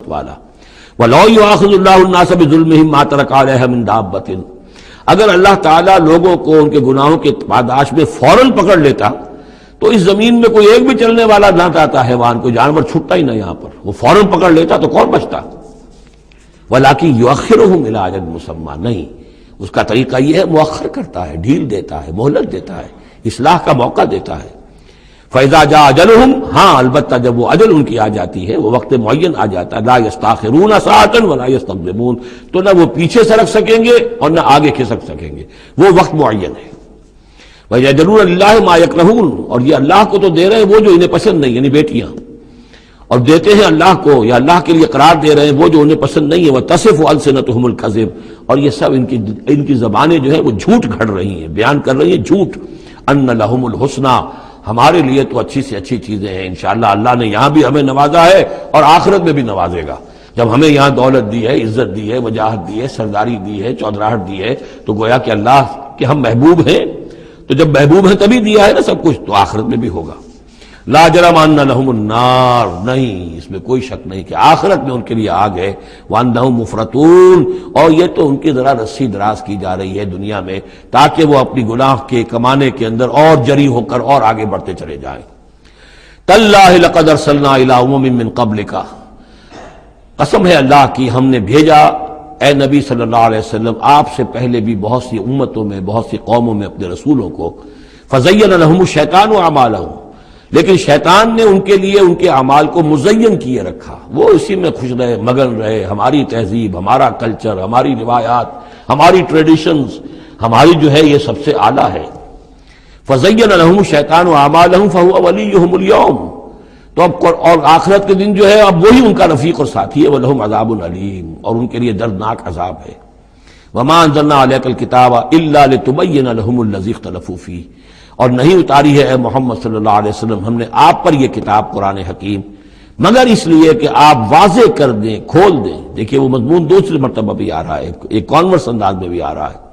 والا۔ وَلَوْ يُؤَاخِذُ اللَّهُ النَّاسَ بِظُلْمِهِمْ مَا تَرَكَ عَلَيْهَا مِن دَابَّةٍ، اگر اللہ تعالیٰ لوگوں کو ان کے گناہوں کے پاداش میں فوراً پکڑ لیتا تو اس زمین میں کوئی ایک بھی چلنے والا نہ آتا، حیوان کوئی جانور چھٹتا ہی نہ، یہاں پر وہ فوراً پکڑ لیتا تو کون بچتا؟ وَلَٰكِن يُؤَخِّرُهُمْ إِلَىٰ أَجَلٍ مُّسَمًّى، نہیں، اس کا طریقہ یہ ہے مؤخر کرتا ہے، ڈھیل دیتا ہے، مہلت دیتا ہے، اصلاح کا موقع دیتا ہے۔ فَإِذَا جَاءَ أَجَلُهُمْ، ہاں البتہ جب وہ اجل ان کی آ جاتی ہے، وہ وقت معین آ جاتا ہے، لَا يَسْتَأْخِرُونَ سَاعَةً وَلَا يَسْتَقْدِمُونَ، تو نہ وہ پیچھے سرک سکیں گے اور نہ آگے کھسک سکیں گے، وہ وقت معین ہے۔ وَيَجْعَلُونَ لِلَّهِ مَا يَكْرَهُونَ، اور یہ اللہ کو تو دے رہے ہیں وہ جو انہیں پسند نہیں، یعنی بیٹیاں، اور دیتے ہیں اللہ کو یا اللہ کے لیے قرار دے رہے ہیں وہ جو انہیں پسند نہیں ہے۔ وَتَصِفُ أَلْسِنَتُهُمُ الْكَذِبَ، اور یہ سب ان کی زبانیں جو ہیں وہ جھوٹ گھڑ رہی ہیں، بیان کر رہی ہیں جھوٹ۔ أَنَّ لَهُمُ الْحُسْنَى، ہمارے لیے تو اچھی سے اچھی چیزیں ہیں، انشاءاللہ اللہ نے یہاں بھی ہمیں نوازا ہے اور آخرت میں بھی نوازے گا۔ جب ہمیں یہاں دولت دی ہے، عزت دی ہے، وجاہت دی ہے، سرداری دی ہے، چودراہٹ دی ہے، تو گویا کہ اللہ کے ہم محبوب ہیں، تو جب محبوب ہیں تبھی دیا ہے نا سب کچھ، تو آخرت میں بھی ہوگا۔ لا جرم ان لهم النار، نہیں، اس میں کوئی شک نہیں کہ آخرت میں ان کے لیے آگ ہے۔ وانہم مفرطون، اور یہ تو ان کی ذرا رسی دراز کی جا رہی ہے دنیا میں تاکہ وہ اپنی گناہ کے کمانے کے اندر اور جری ہو کر اور آگے بڑھتے چلے جائیں۔ تاللہ لقد ارسلنا الی امم من قبلک، قسم ہے اللہ کی ہم نے بھیجا اے نبی صلی اللہ علیہ وسلم آپ سے پہلے بھی بہت سی امتوں میں، بہت سی قوموں میں اپنے رسولوں کو۔ فزین لهم الشیطان اعمالهم، لیکن شیطان نے ان کے لیے ان کے اعمال کو مزین کیے رکھا، وہ اسی میں خوش رہے، مگن رہے، ہماری تہذیب، ہمارا کلچر، ہماری روایات، ہماری ٹریڈیشنز، ہماری جو ہے یہ سب سے اعلیٰ ہے۔ فزین لهم الشیطان اعمالهم فهو ولیہم اليوم، تو اب اور آخرت کے دن جو ہے اب وہی ان کا رفیق اور ساتھی ہے۔ وَلَهُمْ عَذَابٌ عَلِيمٌ، اور ان کے لیے دردناک عذاب ہے۔ وَمَا أَنزَلْنَا عَلَيْكَ الْكِتَابَ إِلَّا لِتُبَيِّنَ لَهُمُ الَّذِي اخْتَلَفُوا فِيهِ، اور نہیں اتاری ہے اے محمد صلی اللہ علیہ وسلم ہم نے آپ پر یہ کتاب قرآن حکیم مگر اس لیے کہ آپ واضح کر دیں، کھول دیں۔ دیکھیے وہ مضمون دوسری مرتبہ بھی آ رہا ہے، ایک کانورس انداز میں بھی آ رہا ہے۔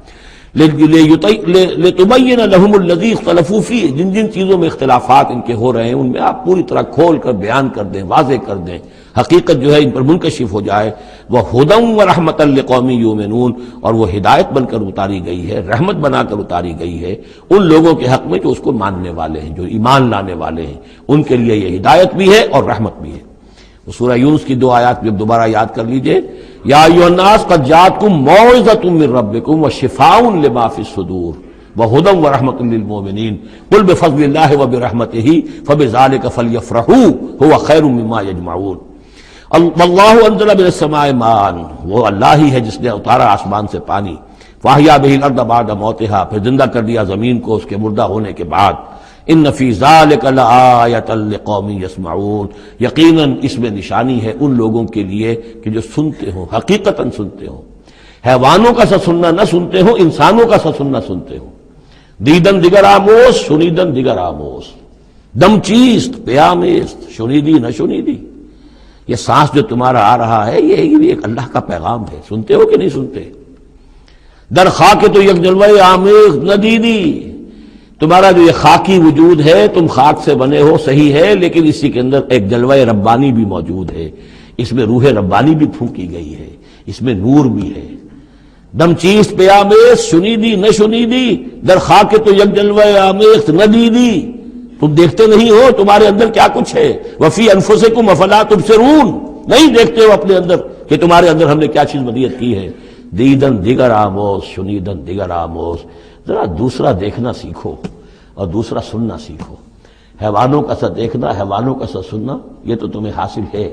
لِتُبَيِّنَ لَهُمُ الَّذِي اخْتَلَفُوا فِيهِ، جن جن چیزوں میں اختلافات ان کے ہو رہے ہیں ان میں آپ پوری طرح کھول کر بیان کر دیں، واضح کر دیں، حقیقت جو ہے ان پر منکشف ہو جائے۔ وَهُدًى وَرَحْمَةً لِقَوْمٍ يُؤْمِنُونَ، اور وہ ہدایت بن کر اتاری گئی ہے، رحمت بنا کر اتاری گئی ہے ان لوگوں کے حق میں جو اس کو ماننے والے ہیں، جو ایمان لانے والے ہیں، ان کے لیے یہ ہدایت بھی ہے اور رحمت بھی ہے۔ وہ سورہ یونس کی 2 آیات بھی دوبارہ یاد کر لیجئے۔ یا ایھا الناس قد جاءتکم موعظۃ من ربکم وشفاء لما فی الصدور وہدی ورحمۃ للمؤمنین قل بفضل اللہ وبرحمتہ فبذلک فلیفرحوا هو خیر مما یجمعون۔ واللہ انزل من السماء ماء، وہ اللہ ہی ہے جس نے اتارا آسمان سے پانی۔ فاحیا به الارض بعد موتها، پھر زندہ کر دیا زمین کو اس کے مردہ ہونے کے بعد۔ ان فی ذلک لآیۃ لقوم یسمعون، یقیناً اس میں نشانی ہے ان لوگوں کے لیے کہ جو سنتے ہوں، حقیقتاً سنتے ہوں، حیوانوں کا سا سننا نہ سنتے ہوں، انسانوں کا سا سننا سنتے ہوں۔ دیدن دیگر آموز، شنیدن دیگر آموز، دم چیست پیامیست، شنیدی نہ شنیدی۔ یہ سانس جو تمہارا آ رہا ہے یہ بھی ایک اللہ کا پیغام ہے، سنتے ہو کہ نہیں سنتے؟ در خاک تو یک جلوہ آمیز ندیدی، تمہارا جو یہ خاکی وجود ہے تم خاک سے بنے ہو صحیح ہے، لیکن اسی کے اندر ایک جلوہ ربانی بھی موجود ہے، اس میں روح ربانی بھی پھونکی گئی ہے، اس میں نور بھی ہے۔ دم چیست پیامیز، شنیدی نہ شنیدی، در خاک تو یک جلوہ آمیز ندیدی، تم دیکھتے نہیں ہو تمہارے اندر کیا کچھ ہے۔ وفی انفسکم افلا تبصرون، نہیں دیکھتے ہو اپنے اندر کہ تمہارے اندر ہم نے کیا چیز ودیعت کی ہے۔ دیدن دیگر آموز، شنیدن دیگر آموز، ذرا دوسرا دیکھنا سیکھو اور دوسرا سننا سیکھو۔ حیوانوں کا سا دیکھنا، حیوانوں کا سا سننا یہ تو تمہیں حاصل ہے،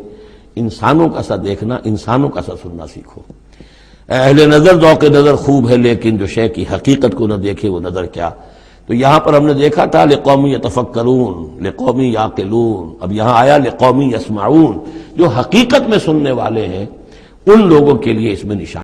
انسانوں کا سا دیکھنا، انسانوں کا سا سننا سیکھو۔ اہل نظر ذوق نظر خوب ہے لیکن جو شے کی حقیقت کو نہ دیکھے وہ نظر کیا۔ تو یہاں پر ہم نے دیکھا تھا لقوم یتفکرون، لقوم یعقلون، اب یہاں آیا لقوم یسمعون، جو حقیقت میں سننے والے ہیں ان لوگوں کے لیے اس میں نشان